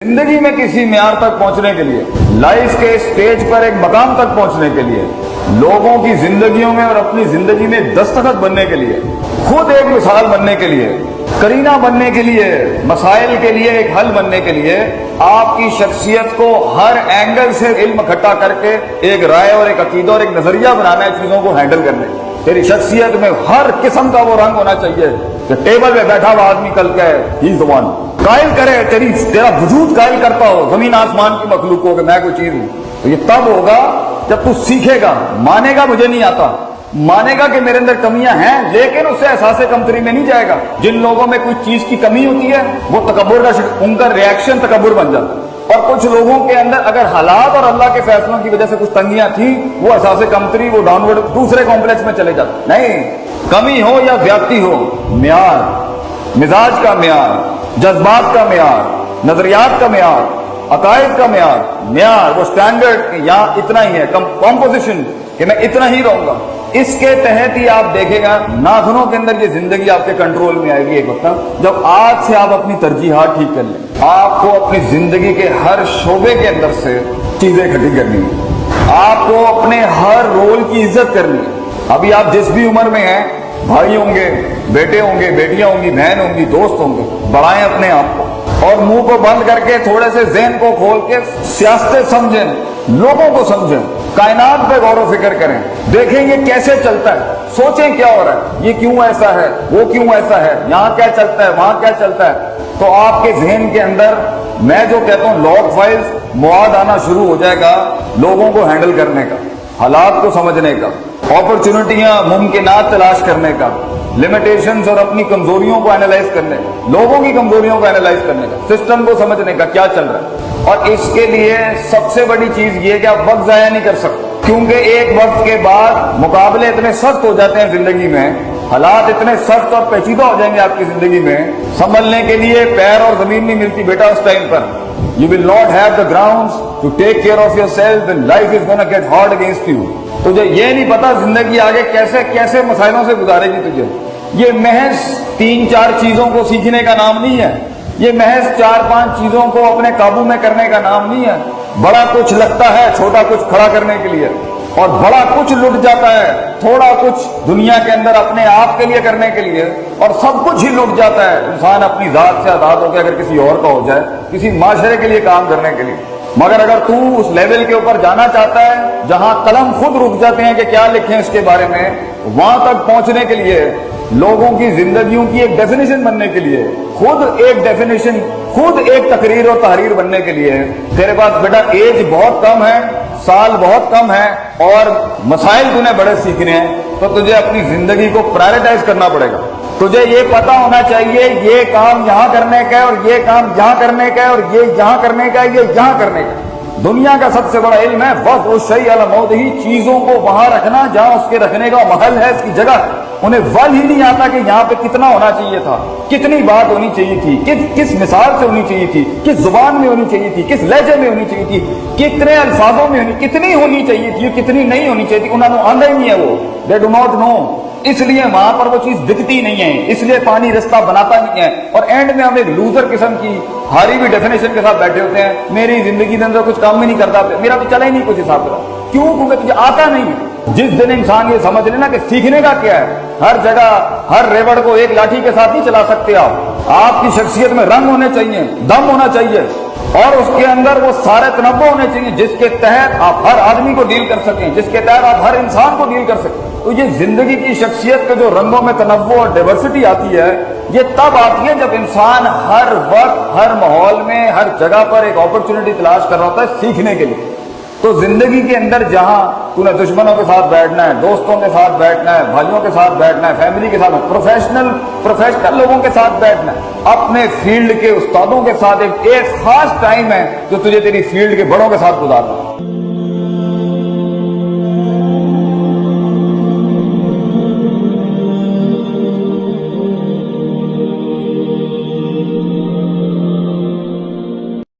जिंदगी में किसी म्यार तक पहुंचने के लिए, लाइफ के स्टेज पर एक मकाम तक पहुंचने के लिए, लोगों की जिंदगियों में और अपनी जिंदगी में दस्तखत बनने के लिए, खुद एक मिसाल बनने के लिए, करीना बनने के लिए, मसाइल के लिए एक हल बनने के लिए, आपकी शख्सियत को हर एंगल से इल्म इकट्ठा करके एक राय और एक अकीदा और एक नजरिया बनाना है चीजों को हैंडल करने। तेरी शख्सियत में हर किस्म का वो रंग होना चाहिए कि टेबल पे बैठा हुआ आदमी कल के ही ज़ुबान कायल करे, तेरा वजूद कायल करता हो जमीन आसमान की मखलूक हो कि मैं कोई चीज हूं। तो ये तब होगा जब तू सीखेगा, मानेगा मुझे नहीं आता, मानेगा कि मेरे अंदर कमियां हैं, लेकिन उससे एहसास कमतरी में नहीं जाएगा। जिन लोगों में कोई चीज की कमी होती है वो तकब्बुर का, उनका रिएक्शन तकब्बुर बन जाता है। और कुछ लोगों के अंदर अगर हालात और अल्लाह के फैसलों की वजह से कुछ तंगियां थी, वो एहसास कमतरी, वो डाउनवर्ड दूसरे कॉम्प्लेक्स में चले जाते। नहीं, कमी हो या ज्यादती हो, म्यार, मिजाज का म्यार, जज्बात का म्यार, नजरियात का म्यार, अकायद का म्यार, वो स्टैंडर्ड यहाँ इतना ही है, कॉम्पोजिशन कि मैं इतना ही रहूंगा, इसके तहत ही आप देखेगा नाखूनों के अंदर ये जिंदगी आपके कंट्रोल में आएगी एक वक्त जब आज से आप अपनी तरजीहात ठीक कर लें। आपको अपनी जिंदगी के हर शोबे के अंदर से चीजें इकट्ठी करनी है, आपको अपने हर रोल की इज्जत करनी है। अभी आप जिस भी उम्र में हैं, भाई होंगे, बेटे होंगे, बेटियां होंगी, बहन होंगी, दोस्त होंगे, बढ़ाएं अपने आप को और मुंह को बंद करके थोड़े से ज़हन को खोल के सियासतें समझें, लोगों को समझें, कायनात पे गौर व फिक्र करें, देखेंगे कैसे चलता है, सोचें क्या हो रहा है, ये क्यों ऐसा है, वो क्यों ऐसा है, यहाँ क्या चलता है, वहां क्या चलता है। तो आपके ज़हन के अंदर मैं जो कहता हूँ लॉग फाइल्स मवाद आना शुरू हो जाएगा, लोगों को हैंडल करने का, हालात को समझने का, अपॉर्चुनिटियां मुमकिनात तलाश करने का, लिमिटेशंस और अपनी कमजोरियों को एनालाइज करने, लोगों की कमजोरियों को एनालाइज करने का, सिस्टम को समझने का क्या चल रहा है। और इसके लिए सबसे बड़ी चीज ये कि आप वक्त जाया नहीं कर सकते, क्योंकि एक वक्त के बाद मुकाबले इतने सख्त हो जाते हैं जिंदगी में, हालात इतने सख्त और पेचीदा हो जाएंगे आपकी जिंदगी में, संभलने के लिए पैर और जमीन नहीं मिलती बेटा उस टाइम पर। You will not have the grounds to take care of yourself when life is gonna get hard against you. तुझे ये नहीं पता जिंदगी आगे कैसे कैसे मसाइलों से गुजारेगी तुझे। ये महज 3-4 चीजों को सीखने का नाम नहीं है, ये महज 4-5 चीजों को अपने काबू में करने का नाम नहीं है। बड़ा कुछ लगता है छोटा कुछ खड़ा करने के लिए, और बड़ा कुछ लुट जाता है थोड़ा कुछ दुनिया के अंदर अपने आप के लिए करने के लिए, और सब कुछ ही लुट जाता है इंसान अपनी जात से आजाद होकर अगर किसी और का हो जाए, किसी माशरे के लिए काम करने के लिए। मगर अगर तू उस लेवल के ऊपर जाना चाहता है जहां कलम खुद रुक जाते हैं कि क्या लिखें इसके बारे में, वहां तक पहुंचने के लिए, लोगों की जिंदगियों की एक डेफिनेशन बनने के लिए, खुद एक डेफिनेशन, खुद एक तकरीर और तहरीर बनने के लिए, तेरे पास बेटा एज बहुत कम है, साल बहुत कम है और मसाइल तूने बड़े सीखने हैं, तो तुझे अपनी जिंदगी को प्रायोरिटाइज करना पड़ेगा। तुझे ये पता होना चाहिए ये काम यहां करने का है और ये काम यहां करने का है और ये यहां करने का है, ये यहां करने का है। दुनिया का सबसे बड़ा इल्म है बस वो शई अल मौद ही, चीजों को वहां रखना जहां उसके रखने का महल है, इसकी जगह। उन्हें वल ही नहीं आता कि यहाँ पे कितना होना चाहिए था, कितनी बात होनी चाहिए थी, किस मिसाल से होनी चाहिए थी, किस जुबान में होनी चाहिए थी, किस लहजे में होनी चाहिए थी, कितने अल्फाजों में कितनी होनी चाहिए थी, कितनी नहीं होनी चाहिए थी। उन्होंने आंधा ही नहीं है वो, दे डू नॉट नो, इसलिए वहां पर वो चीज दिखती नहीं है, इसलिए पानी रास्ता बनाता नहीं है। और एंड में हम एक लूजर किस्म की हारी हुई डेफिनेशन के साथ बैठे होते हैं, मेरी जिंदगी के अंदर कुछ काम ही नहीं करता, मेरा तो चला ही नहीं कुछ हिसाब का। क्यों? क्योंकि तुझे आता नहीं है। जिस दिन इंसान ये समझ लेना कि सीखने का क्या है, हर जगह हर रेवड़ को एक लाठी के साथ नहीं चला सकते आप। आपकी शख्सियत में रंग होने चाहिए, दम होना चाहिए, और उसके अंदर वो सारे तनव्वुर होने चाहिए जिसके तहत आप हर आदमी को डील कर सकें, जिसके तहत आप हर इंसान को डील कर सकें। तो ये जिंदगी की शख्सियत के जो रंगों में तनव्वुर और डाइवर्सिटी आती है, ये तब आती है जब इंसान हर वक्त हर माहौल में हर जगह पर एक अपॉर्चुनिटी तलाश कर रहा होता है सीखने के लिए। तो जिंदगी के अंदर जहां तूने दुश्मनों के साथ बैठना है, दोस्तों के साथ बैठना है, भाइयों के साथ बैठना है, फैमिली के साथ, प्रोफेशनल लोगों के साथ बैठना है, अपने फील्ड के उस्तादों के साथ एक खास टाइम है जो तुझे तेरी फील्ड के बड़ों के साथ गुजारना है।